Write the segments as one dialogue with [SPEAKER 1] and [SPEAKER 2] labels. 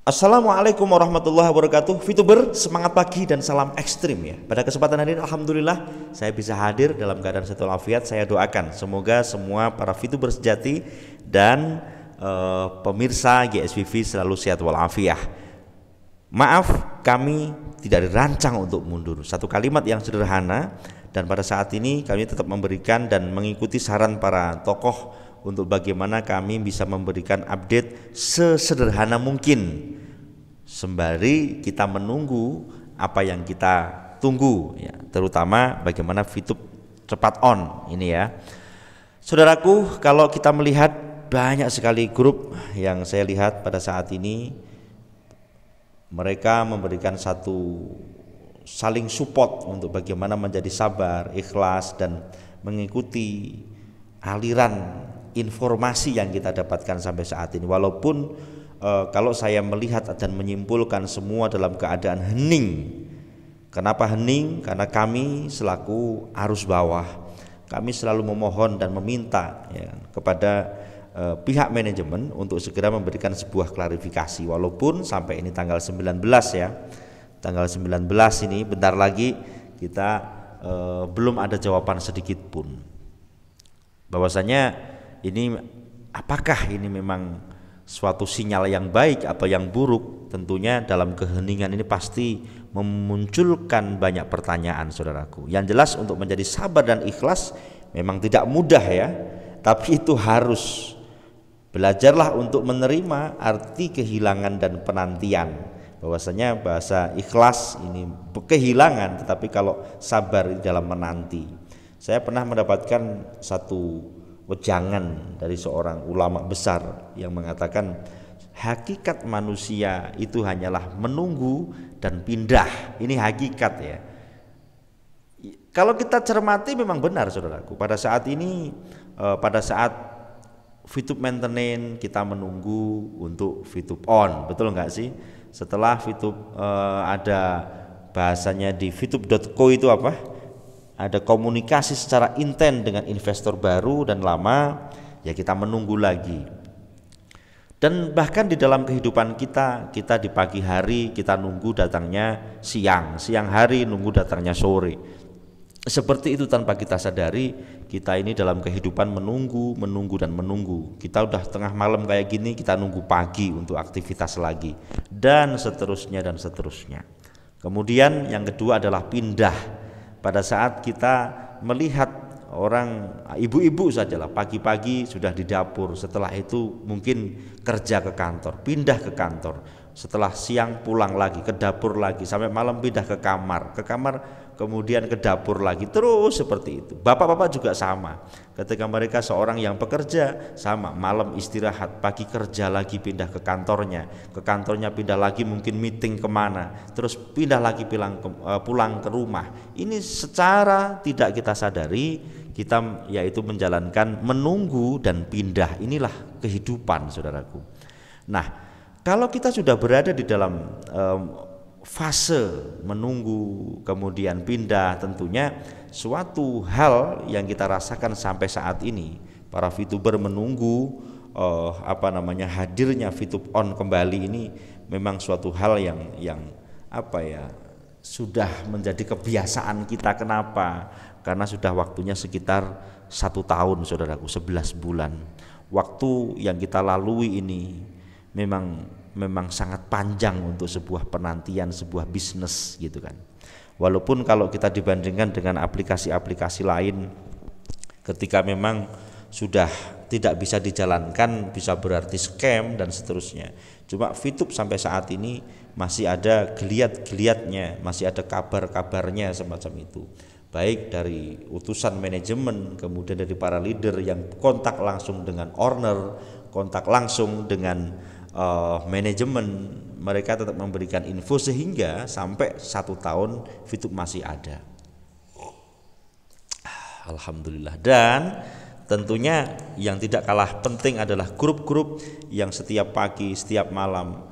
[SPEAKER 1] Assalamualaikum warahmatullahi wabarakatuh. VTuber, semangat pagi dan salam ekstrim ya. Pada kesempatan hari ini alhamdulillah saya bisa hadir dalam keadaan sehat walafiat. Saya doakan semoga semua para VTuber sejati dan pemirsa GSVV selalu sehat walafiat. Maaf, kami tidak dirancang untuk mundur. Satu kalimat yang sederhana, dan pada saat ini kami tetap memberikan dan mengikuti saran para tokoh untuk bagaimana kami bisa memberikan update sesederhana mungkin sembari kita menunggu apa yang kita tunggu ya, terutama bagaimana VTube cepat on ini ya. Saudaraku, kalau kita melihat banyak sekali grup yang saya lihat pada saat ini, mereka memberikan satu saling support untuk bagaimana menjadi sabar, ikhlas dan mengikuti aliran informasi yang kita dapatkan sampai saat ini. Walaupun kalau saya melihat dan menyimpulkan semua dalam keadaan hening. Kenapa hening? Karena kami selaku arus bawah, kami selalu memohon dan meminta ya, kepada pihak manajemen untuk segera memberikan sebuah klarifikasi. Walaupun sampai ini tanggal 19 ya, tanggal 19 ini bentar lagi kita belum ada jawaban sedikit pun bahwasanya ini apakah ini memang suatu sinyal yang baik atau yang buruk. Tentunya dalam keheningan ini pasti memunculkan banyak pertanyaan, saudaraku. Yang jelas untuk menjadi sabar dan ikhlas memang tidak mudah ya, tapi itu harus. Belajarlah untuk menerima arti kehilangan dan penantian. Bahwasanya bahasa ikhlas ini kehilangan, tetapi kalau sabar dalam menanti. Saya pernah mendapatkan satu wejangan dari seorang ulama besar yang mengatakan hakikat manusia itu hanyalah menunggu dan pindah. Ini hakikat ya. Kalau kita cermati memang benar, saudaraku. Pada saat ini, pada saat VTube maintenance kita menunggu untuk VTube on, betul nggak sih? Setelah VTube ada bahasanya di VTube.co itu apa? Ada komunikasi secara intens dengan investor baru dan lama, ya kita menunggu lagi. Dan bahkan di dalam kehidupan kita di pagi hari kita nunggu datangnya siang, siang hari nunggu datangnya sore. Seperti itu tanpa kita sadari, kita ini dalam kehidupan menunggu dan menunggu. Kita udah tengah malam kayak gini, kita nunggu pagi untuk aktivitas lagi, dan seterusnya dan seterusnya. Kemudian yang kedua adalah pindah. Pada saat kita melihat orang ibu-ibu sajalah pagi-pagi sudah di dapur, setelah itu mungkin kerja ke kantor, pindah ke kantor, setelah siang pulang lagi ke dapur lagi, sampai malam pindah ke kamar kemudian ke dapur lagi, terus seperti itu. Bapak-bapak juga sama, ketika mereka seorang yang bekerja sama, malam istirahat, pagi kerja lagi, pindah ke kantornya pindah lagi, mungkin meeting kemana, terus pindah lagi pulang ke rumah. Ini secara tidak kita sadari kita yaitu menjalankan menunggu dan pindah. Inilah kehidupan, saudaraku. Nah, kalau kita sudah berada di dalam fase menunggu kemudian pindah, tentunya suatu hal yang kita rasakan sampai saat ini, para VTuber menunggu hadirnya VTube on kembali ini memang suatu hal yang sudah menjadi kebiasaan kita. Kenapa? Karena sudah waktunya sekitar 1 tahun, saudaraku, 11 bulan. Waktu yang kita lalui ini memang sangat panjang untuk sebuah penantian, sebuah bisnis gitu kan. Walaupun kalau kita dibandingkan dengan aplikasi-aplikasi lain, ketika memang sudah tidak bisa dijalankan bisa berarti scam dan seterusnya. Cuma VTube sampai saat ini masih ada geliat-geliatnya, masih ada kabar-kabarnya semacam itu. Baik dari utusan manajemen, kemudian dari para leader yang kontak langsung dengan owner, kontak langsung dengan manajemen, mereka tetap memberikan info sehingga sampai 1 tahun VTube masih ada. Alhamdulillah. Dan tentunya yang tidak kalah penting adalah grup-grup yang setiap pagi, setiap malam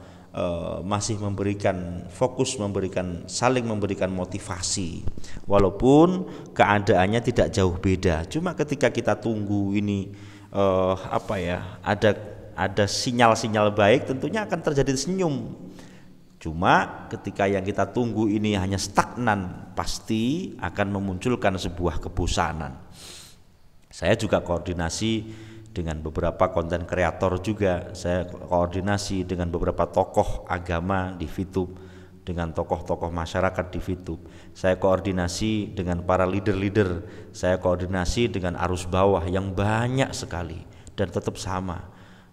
[SPEAKER 1] masih memberikan fokus, saling memberikan motivasi. Walaupun keadaannya tidak jauh beda, cuma ketika kita tunggu ini ada ada sinyal-sinyal baik, tentunya akan terjadi senyum. Cuma ketika yang kita tunggu ini hanya stagnan, pasti akan memunculkan sebuah kebosanan. Saya juga koordinasi dengan beberapa konten kreator juga, saya koordinasi dengan beberapa tokoh agama di VTube, dengan tokoh-tokoh masyarakat di VTube. Saya koordinasi dengan para leader-leader, saya koordinasi dengan arus bawah yang banyak sekali dan tetap sama.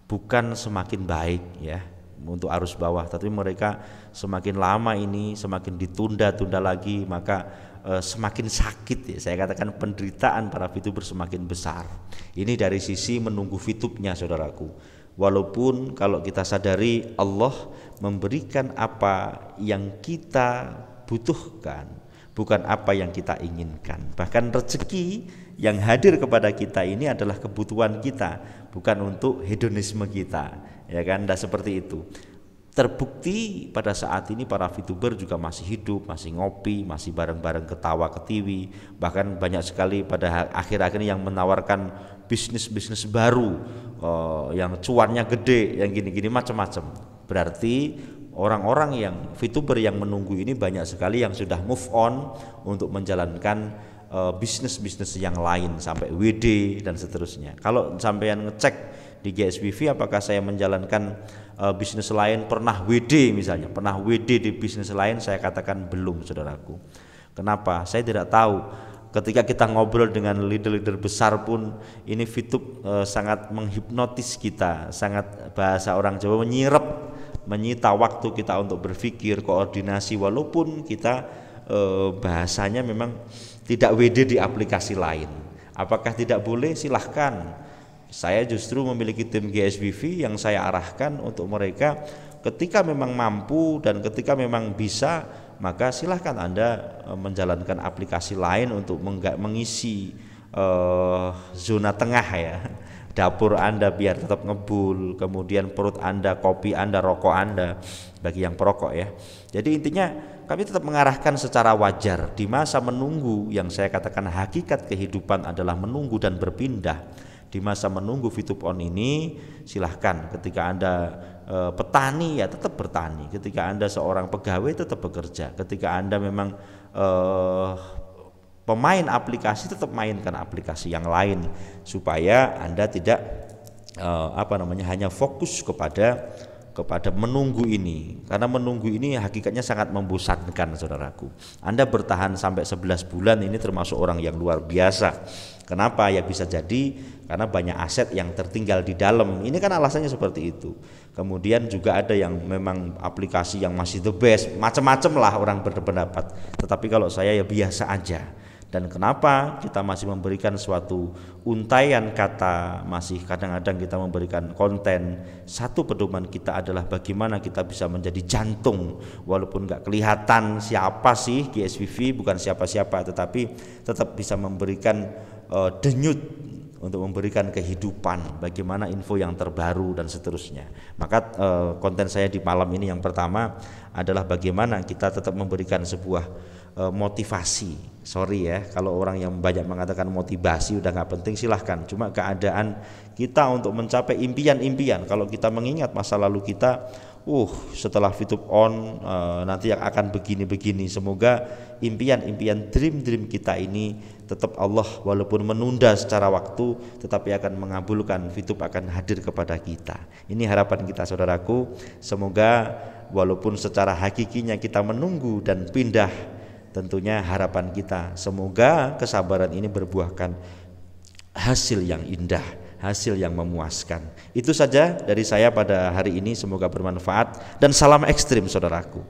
[SPEAKER 1] Bukan semakin baik ya untuk arus bawah, tapi mereka semakin lama ini semakin ditunda-tunda lagi, maka semakin sakit ya. Saya katakan penderitaan para VTuber semakin besar. Ini dari sisi menunggu VTube-nya, saudaraku. Walaupun kalau kita sadari Allah memberikan apa yang kita butuhkan, bukan apa yang kita inginkan. Bahkan rezeki yang hadir kepada kita ini adalah kebutuhan kita, bukan untuk hedonisme kita, ya kan? Nah, seperti itu. Terbukti pada saat ini para VTuber juga masih hidup, masih ngopi, masih bareng-bareng ketawa ketiwi. Bahkan banyak sekali pada akhir-akhir ini yang menawarkan bisnis-bisnis baru, yang cuannya gede, yang gini-gini macam-macam. Berarti orang-orang yang VTuber yang menunggu ini banyak sekali yang sudah move on untuk menjalankan bisnis-bisnis yang lain sampai WD dan seterusnya. Kalau sampean ngecek di GSBV apakah saya menjalankan bisnis lain, pernah WD misalnya, pernah WD di bisnis lain, saya katakan belum, saudaraku. Kenapa? Saya tidak tahu. Ketika kita ngobrol dengan leader-leader besar pun ini VTube sangat menghipnotis kita, sangat bahasa orang Jawa menyita waktu kita untuk berpikir, koordinasi, walaupun kita bahasanya memang tidak WD di aplikasi lain. Apakah tidak boleh? Silahkan. Saya justru memiliki tim GSBV yang saya arahkan untuk mereka ketika memang mampu dan ketika memang bisa, maka silahkan Anda menjalankan aplikasi lain untuk mengisi zona tengah ya, dapur Anda biar tetap ngebul, kemudian perut Anda, kopi Anda, rokok Anda bagi yang perokok ya. Jadi intinya kami tetap mengarahkan secara wajar di masa menunggu, yang saya katakan hakikat kehidupan adalah menunggu dan berpindah. Di masa menunggu VTube on ini silahkan, ketika Anda petani ya tetap bertani, ketika Anda seorang pegawai tetap bekerja, ketika Anda memang pemain aplikasi tetap mainkan aplikasi yang lain supaya Anda tidak hanya fokus kepada menunggu ini, karena menunggu ini hakikatnya sangat membosankan, saudaraku. Anda bertahan sampai 11 bulan ini termasuk orang yang luar biasa. Kenapa? Ya bisa jadi karena banyak aset yang tertinggal di dalam. Ini kan alasannya seperti itu. Kemudian juga ada yang memang aplikasi yang masih the best, macam-macam lah orang berpendapat. Tetapi kalau saya ya biasa aja. Dan kenapa kita masih memberikan suatu untaian kata, masih kadang-kadang kita memberikan konten. Satu pedoman kita adalah bagaimana kita bisa menjadi jantung, walaupun gak kelihatan siapa sih GSBV, bukan siapa-siapa, tetapi tetap bisa memberikan denyut untuk memberikan kehidupan, bagaimana info yang terbaru dan seterusnya. Maka konten saya di malam ini yang pertama adalah bagaimana kita tetap memberikan sebuah motivasi. Sorry ya kalau orang yang banyak mengatakan motivasi udah gak penting, silahkan. Cuma keadaan kita untuk mencapai impian-impian, kalau kita mengingat masa lalu kita, setelah VTube on nanti yang akan begini-begini. Semoga impian-impian, dream-dream kita ini tetap Allah walaupun menunda secara waktu, tetapi akan mengabulkan, VTube akan hadir kepada kita. Ini harapan kita, saudaraku. Semoga walaupun secara hakikinya kita menunggu dan pindah, tentunya harapan kita semoga kesabaran ini berbuahkan hasil yang indah, hasil yang memuaskan. Itu saja dari saya pada hari ini, semoga bermanfaat dan salam ekstrim, saudaraku.